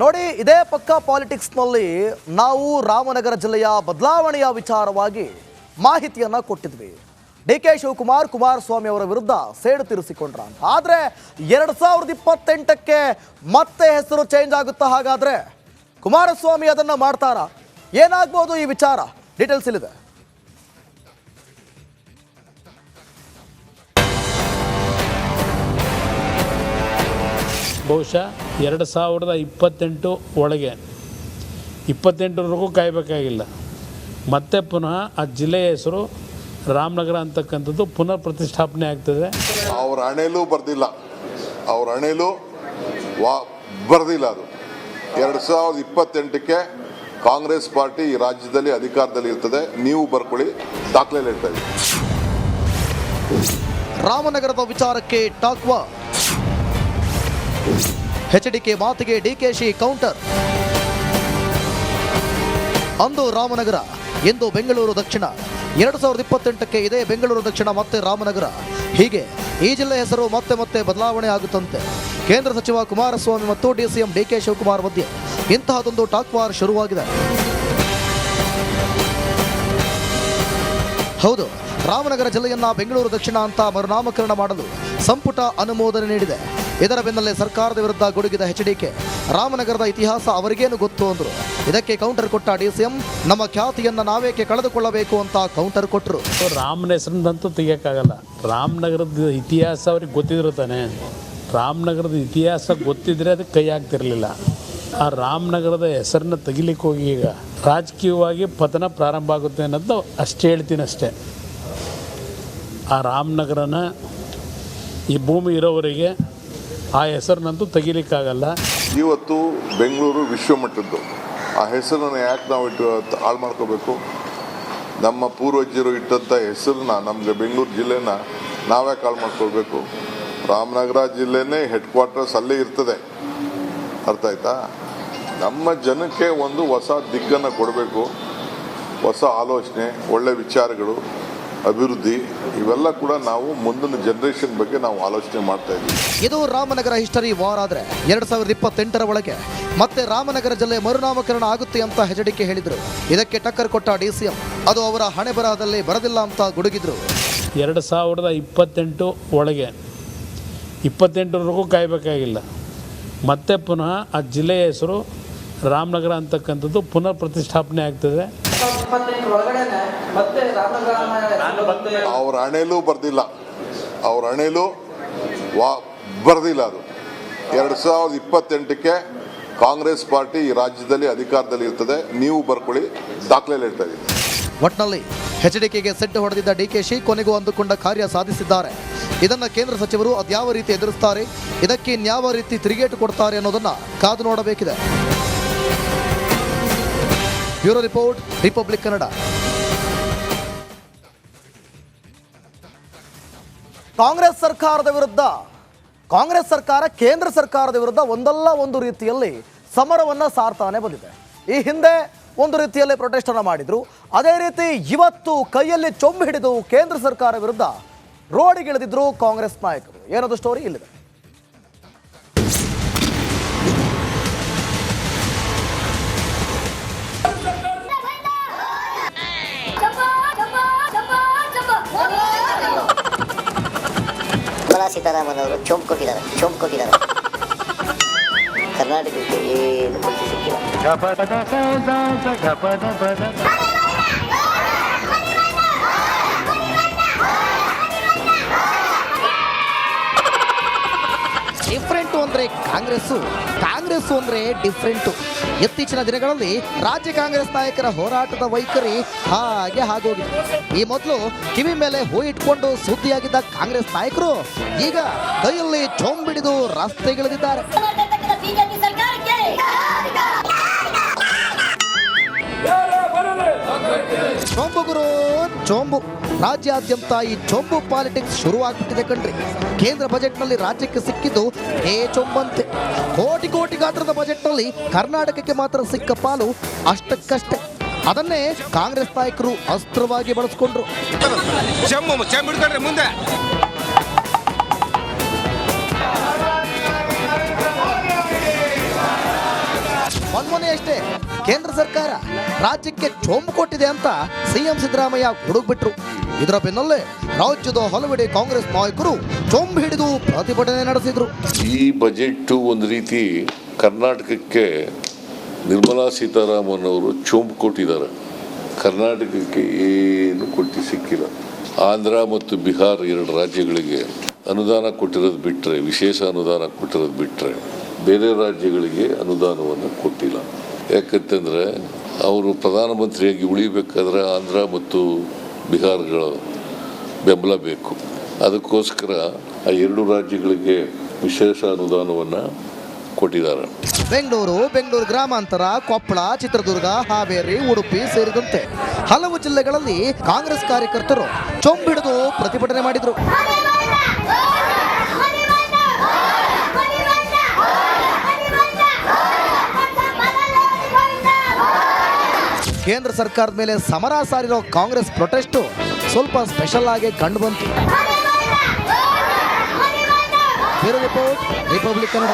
ನೋಡಿ, ಇದೇ ಪಕ್ಕ ಪಾಲಿಟಿಕ್ಸ್ನಲ್ಲಿ ನಾವು ರಾಮನಗರ ಜಿಲ್ಲೆಯ ಬದಲಾವಣೆಯ ವಿಚಾರವಾಗಿ ಮಾಹಿತಿಯನ್ನು ಕೊಟ್ಟಿದ್ವಿ. ಡಿ ಕೆ ಶಿವಕುಮಾರ್ ಕುಮಾರಸ್ವಾಮಿ ಅವರ ವಿರುದ್ಧ ಸೇಡು ತೀರಿಸಿಕೊಂಡ್ರ ಅಂತ. ಆದರೆ 2028ಕ್ಕೆ ಮತ್ತೆ ಹೆಸರು ಚೇಂಜ್ ಆಗುತ್ತಾ? ಹಾಗಾದರೆ ಕುಮಾರಸ್ವಾಮಿ ಅದನ್ನು ಮಾಡ್ತಾರಾ? ಏನಾಗ್ಬೋದು ಈ ವಿಚಾರ? ಡೀಟೇಲ್ಸ್ ಇಲ್ಲಿದೆ. ಬಹುಶಃ 2028 ಒಳಗೆ 28ರವರೆಗೂ ಕಾಯಬೇಕಾಗಿಲ್ಲ. ಮತ್ತೆ ಪುನಃ ಆ ಜಿಲ್ಲೆಯ ಹೆಸರು ರಾಮನಗರ ಅಂತಕ್ಕಂಥದ್ದು ಪುನಃ ಪ್ರತಿಷ್ಠಾಪನೆ ಆಗ್ತದೆ. ಅವ್ರ ಹಣೆಯಲ್ಲೂ ಬರ್ದಿಲ್ಲ, ಅವ್ರ ಹಣೆಯಲ್ಲೂ ಬರ್ದಿಲ್ಲ. ಅದು 2028ಕ್ಕೆ ಕಾಂಗ್ರೆಸ್ ಪಾರ್ಟಿ ಈ ರಾಜ್ಯದಲ್ಲಿ ಅಧಿಕಾರದಲ್ಲಿ ಇರ್ತದೆ. ನೀವು ಬರ್ಕೊಳ್ಳಿ, ದಾಖಲೆ ಹೇಳ್ತಾ ಇದ್ದೀವಿ. ರಾಮನಗರದ ವಿಚಾರಕ್ಕೆ ಟಾಕ್ವಾ, ಎಚ್ಡಿಕೆ ಮಾತಿಗೆ ಡಿಕೆಶಿ ಕೌಂಟರ್. ಅಂದು ರಾಮನಗರ, ಎಂದು ಬೆಂಗಳೂರು ದಕ್ಷಿಣ. 2028ಕ್ಕೆ ಇದೇ ಬೆಂಗಳೂರು ದಕ್ಷಿಣ ಮತ್ತೆ ರಾಮನಗರ. ಹೀಗೆ ಈ ಜಿಲ್ಲೆ ಹೆಸರು ಮತ್ತೆ ಮತ್ತೆ ಬದಲಾವಣೆ ಆಗುತ್ತಂತೆ. ಕೇಂದ್ರ ಸಚಿವ ಕುಮಾರಸ್ವಾಮಿ ಮತ್ತು ಡಿಸಿಎಂ ಡಿಕೆ ಶಿವಕುಮಾರ್ ಮಧ್ಯೆ ಇಂತಹದೊಂದು ಟಾಕ್ ವಾರ್ ಶುರುವಾಗಿದೆ. ಹೌದು, ರಾಮನಗರ ಜಿಲ್ಲೆಯನ್ನ ಬೆಂಗಳೂರು ದಕ್ಷಿಣ ಅಂತ ಮರುನಾಮಕರಣ ಮಾಡಲು ಸಂಪುಟ ಅನುಮೋದನೆ ನೀಡಿದೆ. ಇದರ ಬೆನ್ನಲ್ಲೇ ಸರ್ಕಾರದ ವಿರುದ್ಧ ಗುಡುಗಿದ ಎಚ್ಡಿಕೆ. ರಾಮನಗರದ ಇತಿಹಾಸ ಅವರಿಗೇನು ಗೊತ್ತು ಅಂದ್ರು. ಇದಕ್ಕೆ ಕೌಂಟರ್ ಕೊಟ್ಟ ಡಿಸಿಎಂ, ನಮ್ಮ ಖ್ಯಾತಿಯನ್ನ ನಾವೇಕೆ ಕಳೆದುಕೊಳ್ಳಬೇಕು ಅಂತ ಕೌಂಟರ್ ಕೊಟ್ಟರು. ರಾಮನ ಹೆಸರಿನಂತೂ ತೆಗಿಯೋಕ್ಕಾಗಲ್ಲ. ರಾಮನಗರದ ಇತಿಹಾಸ ಅವ್ರಿಗೆ ಗೊತ್ತಿದ್ರು ತಾನೆ. ರಾಮನಗರದ ಇತಿಹಾಸ ಗೊತ್ತಿದ್ರೆ ಅದಕ್ಕೆ ಕೈ ಆಗ್ತಿರಲಿಲ್ಲ. ಆ ರಾಮನಗರದ ಹೆಸರನ್ನ ತೆಗಿಲಿಕ್ಕೆ ಹೋಗಿ ಈಗ ರಾಜಕೀಯವಾಗಿ ಪತನ ಪ್ರಾರಂಭ ಆಗುತ್ತೆ ಅನ್ನೋದು ಅಷ್ಟೇ ಹೇಳ್ತೀನಿ ಅಷ್ಟೇ. ಆ ರಾಮನಗರನ ಈ ಭೂಮಿ ಇರೋವರೆಗೆ ಆ ಹೆಸರಿನಂತೂ ತೆಗಿಲಿಕ್ಕಾಗಲ್ಲ. ಇವತ್ತು ಬೆಂಗಳೂರು ವಿಶ್ವಮಟ್ಟದ್ದು. ಆ ಹೆಸರನ್ನು ಯಾಕೆ ನಾವು ಹಾಳು ಮಾಡ್ಕೋಬೇಕು? ನಮ್ಮ ಪೂರ್ವಜರು ಇಟ್ಟಂಥ ಹೆಸರನ್ನ, ನಮಗೆ ಬೆಂಗಳೂರು ಜಿಲ್ಲೆನ ನಾವ್ಯಾಕೆ ಹಾಳು ಮಾಡ್ಕೊಳ್ಬೇಕು? ರಾಮನಗರ ಜಿಲ್ಲೆನೇ ಹೆಡ್ ಕ್ವಾರ್ಟರ್ಸ್ ಅಲ್ಲೇ ಇರ್ತದೆ. ಅರ್ಥ ಆಯ್ತಾ? ನಮ್ಮ ಜನಕ್ಕೆ ಒಂದು ಹೊಸ ದಿಕ್ಕನ್ನು ಕೊಡಬೇಕು, ಹೊಸ ಆಲೋಚನೆ, ಒಳ್ಳೆ ವಿಚಾರಗಳು, ಅಭಿವೃದ್ಧಿ, ಇವೆಲ್ಲ ಕೂಡ ನಾವು ಮುಂದಿನ ಜನರೇಷನ್ ಬಗ್ಗೆ ನಾವು ಆಲೋಚನೆ ಮಾಡ್ತಾ ಇದ್ದೀವಿ. ಇದು ರಾಮನಗರ ಹಿಸ್ಟರಿ ವಾರ್. ಆದರೆ 2028ರ ಒಳಗೆ ಮತ್ತೆ ರಾಮನಗರ ಜಿಲ್ಲೆ ಮರುನಾಮಕರಣ ಆಗುತ್ತೆ ಅಂತ ಎಚ್ಡಿಕೆ ಹೇಳಿದರು. ಇದಕ್ಕೆ ಟಕ್ಕರ್ ಕೊಟ್ಟ ಡಿಸಿಎಂ, ಅದು ಅವರ ಹಣೆ ಬರಹದಲ್ಲಿ ಬರದಿಲ್ಲ ಅಂತ ಗುಡುಗಿದ್ರು. 2028 ಒಳಗೆ 28ರವರೆಗೂ ಕಾಯಬೇಕಾಗಿಲ್ಲ. ಮತ್ತೆ ಪುನಃ ಆ ಜಿಲ್ಲೆಯ ಹೆಸರು ರಾಮನಗರ ಅಂತಕ್ಕಂಥದ್ದು ಪುನಃ ಪ್ರತಿಷ್ಠಾಪನೆ ಆಗ್ತದೆ. ಅವ್ರ ಹಣೆಯಲ್ಲೂ ಬರ್ದಿಲ್ಲ, ಅವ್ರ ಹಣೆಯಲ್ಲೂ ಬರ್ದಿಲ್ಲ. ಅದು 2028ಕ್ಕೆ ಕಾಂಗ್ರೆಸ್ ಪಾರ್ಟಿ ಈ ರಾಜ್ಯದಲ್ಲಿ ಅಧಿಕಾರದಲ್ಲಿ ಇರ್ತದೆ. ನೀವು ಬರ್ಕೊಳ್ಳಿ, ದಾಖಲೆ ಹೇಳ್ತಾ ಇದ್ದೀವಿ. ಒಟ್ನಲ್ಲಿ ಎಚ್ಡಿಕೆಗೆ ಸೆಡ್ಡು ಹೊಡೆದಿದ್ದ ಡಿಕೆಶಿ ಕೊನೆಗೂ ಅಂದುಕೊಂಡ ಕಾರ್ಯ ಸಾಧಿಸಿದ್ದಾರೆ. ಇದನ್ನ ಕೇಂದ್ರ ಸಚಿವರು ಅದ್ಯಾವ ರೀತಿ ಎದುರಿಸ್ತಾರೆ, ಇದಕ್ಕೆ ಇನ್ಯಾವ ರೀತಿ ತಿರುಗೇಟು ಕೊಡ್ತಾರೆ ಅನ್ನೋದನ್ನ ಕಾದು ನೋಡಬೇಕಿದೆ. Bureau report, republic Kannada. Congress ಸರ್ಕಾರ ಕೇಂದ್ರ ಸರ್ಕಾರದ ವಿರುದ್ಧ ಒಂದಲ್ಲ ಒಂದು ರೀತಿಯಲ್ಲಿ ಸಮರವನ್ನ ಸಾರ್ತಾನೆ ಬಂದಿದೆ. ಈ ಹಿಂದೆ ಒಂದು ರೀತಿಯಲ್ಲಿ ಪ್ರೊಟೆಸ್ಟ್ ಅನ್ನು ಮಾಡಿದ್ರು. ಅದೇ ರೀತಿ ಇವತ್ತು ಕೈಯಲ್ಲಿ ಚೊಂಬು ಹಿಡಿದು ಕೇಂದ್ರ ಸರ್ಕಾರ ವಿರುದ್ಧ ರೋಡಿಗಿಳಿದಿದ್ರು ಕಾಂಗ್ರೆಸ್ ನಾಯಕರು. ಏನದು ಸ್ಟೋರಿ ಇಲ್ಲಿದೆ. ಸೀತಾರಾಮನ್ ಅವರು ಚೊಂಬು ಕೊಟ್ಟಿದ್ದಾರೆ. ಕರ್ನಾಟಕಕ್ಕೆ ಏನು ಕೊಟ್ಟು ಸಿಕ್ಕಿಲ್ಲ. ಡಿಫ್ರೆಂಟು ಅಂದರೆ ಕಾಂಗ್ರೆಸ್ಸು ಅಂದರೆ ಡಿಫ್ರೆಂಟು. ಇತ್ತೀಚಿನ ದಿನಗಳಲ್ಲಿ ರಾಜ್ಯ ಕಾಂಗ್ರೆಸ್ ನಾಯಕರ ಹೋರಾಟದ ವೈಖರಿ ಹಾಗೆ ಆಗೋಗಿದೆ. ಈ ಮೊದಲು ಕಿವಿ ಮೇಲೆ ಹೂ ಇಟ್ಕೊಂಡು ಸುದ್ದಿಯಾಗಿದ್ದ ಕಾಂಗ್ರೆಸ್ ನಾಯಕರು ಈಗ ಕೈಯಲ್ಲಿ ಚೊಂಬಿಡಿದು ರಸ್ತೆಗಿಳಿದಿದ್ದಾರೆ. ಚೊಂಬು ಗುರು ಚೊಂಬು. ರಾಜ್ಯಾದ್ಯಂತ ಈ ಚೊಂಬು ಪಾಲಿಟಿಕ್ಸ್ ಶುರುವಾಗ್ಬಿಟ್ಟಿದೆ ಕಣ್ರಿ. ಕೇಂದ್ರ ಬಜೆಟ್ನಲ್ಲಿ ರಾಜ್ಯಕ್ಕೆ ಸಿಕ್ಕಿದ್ದು ಚೊಂಬಂತೆ. ಕೋಟಿ ಗಾತ್ರದ ಬಜೆಟ್ನಲ್ಲಿ ಕರ್ನಾಟಕಕ್ಕೆ ಮಾತ್ರ ಸಿಕ್ಕ ಪಾಲು ಅಷ್ಟಕ್ಕಷ್ಟೇ. ಅದನ್ನೇ ಕಾಂಗ್ರೆಸ್ ನಾಯಕರು ಅಸ್ತ್ರವಾಗಿ ಬಳಸಿಕೊಂಡ್ರು. ಮುಂದೆ ಮೊನ್ನೆ ಅಷ್ಟೇ ಕೇಂದ್ರ ಸರ್ಕಾರ ರಾಜ್ಯಕ್ಕೆ ಚೊಂಬು ಕೊಟ್ಟಿದೆ ಅಂತ ಸಿಎಂ ಸಿದ್ದರಾಮಯ್ಯ ಗುಡುಗ್ಬಿಟ್ರು. ಇದರ ಬೆನ್ನಲ್ಲೇ ರಾಜ್ಯದ ಹಲವೆಡೆ ಕಾಂಗ್ರೆಸ್ ನಾಯಕರು ಚೊಂಬು ಹಿಡಿದು ಪ್ರತಿಭಟನೆ ನಡೆಸಿದ್ರು. ಈ ಬಜೆಟ್ ಒಂದು ರೀತಿ ಕರ್ನಾಟಕಕ್ಕೆ ನಿರ್ಮಲಾ ಸೀತಾರಾಮನ್ ಅವರು ಚೊಂಬು ಕೊಟ್ಟಿದ್ದಾರೆ. ಕರ್ನಾಟಕಕ್ಕೆ ಏನು ಕೊಟ್ಟು ಸಿಕ್ಕಿಲ್ಲ. ಆಂಧ್ರ ಮತ್ತು ಬಿಹಾರ್ 2 ರಾಜ್ಯಗಳಿಗೆ ಅನುದಾನ ಕೊಟ್ಟಿರೋದು ಬಿಟ್ಟರೆ, ವಿಶೇಷ ಅನುದಾನ ಕೊಟ್ಟಿರೋದು ಬಿಟ್ಟರೆ ಬೇರೆ ರಾಜ್ಯಗಳಿಗೆ ಅನುದಾನವನ್ನು ಕೊಟ್ಟಿಲ್ಲ. ಯಾಕಂತಂದರೆ ಅವರು ಪ್ರಧಾನಮಂತ್ರಿಯಾಗಿ ಉಳಿಬೇಕಾದ್ರೆ ಆಂಧ್ರ ಮತ್ತು ಬಿಹಾರ್ಗಳ ಬೆಂಬಲ ಬೇಕು. ಅದಕ್ಕೋಸ್ಕರ ಆ 2 ರಾಜ್ಯಗಳಿಗೆ ವಿಶೇಷ ಅನುದಾನವನ್ನು ಕೊಟ್ಟಿದ್ದಾರೆ. ಬೆಂಗಳೂರು ಗ್ರಾಮಾಂತರ, ಕೊಪ್ಪಳ, ಚಿತ್ರದುರ್ಗ, ಹಾವೇರಿ, ಉಡುಪಿ ಸೇರಿದಂತೆ ಹಲವು ಜಿಲ್ಲೆಗಳಲ್ಲಿ ಕಾಂಗ್ರೆಸ್ ಕಾರ್ಯಕರ್ತರು ಚೊಂಬಿಡಿದು ಪ್ರತಿಭಟನೆ ಮಾಡಿದರು. ಕೇಂದ್ರ ಸರ್ಕಾರದ ಮೇಲೆ ಸಮರ ಸಾರಿರೋ ಕಾಂಗ್ರೆಸ್ ಪ್ರೊಟೆಸ್ಟು ಸ್ವಲ್ಪ ಸ್ಪೆಷಲ್ ಆಗಿ ಕಂಡು ಬಂತು. Bureau report, republic Kannada.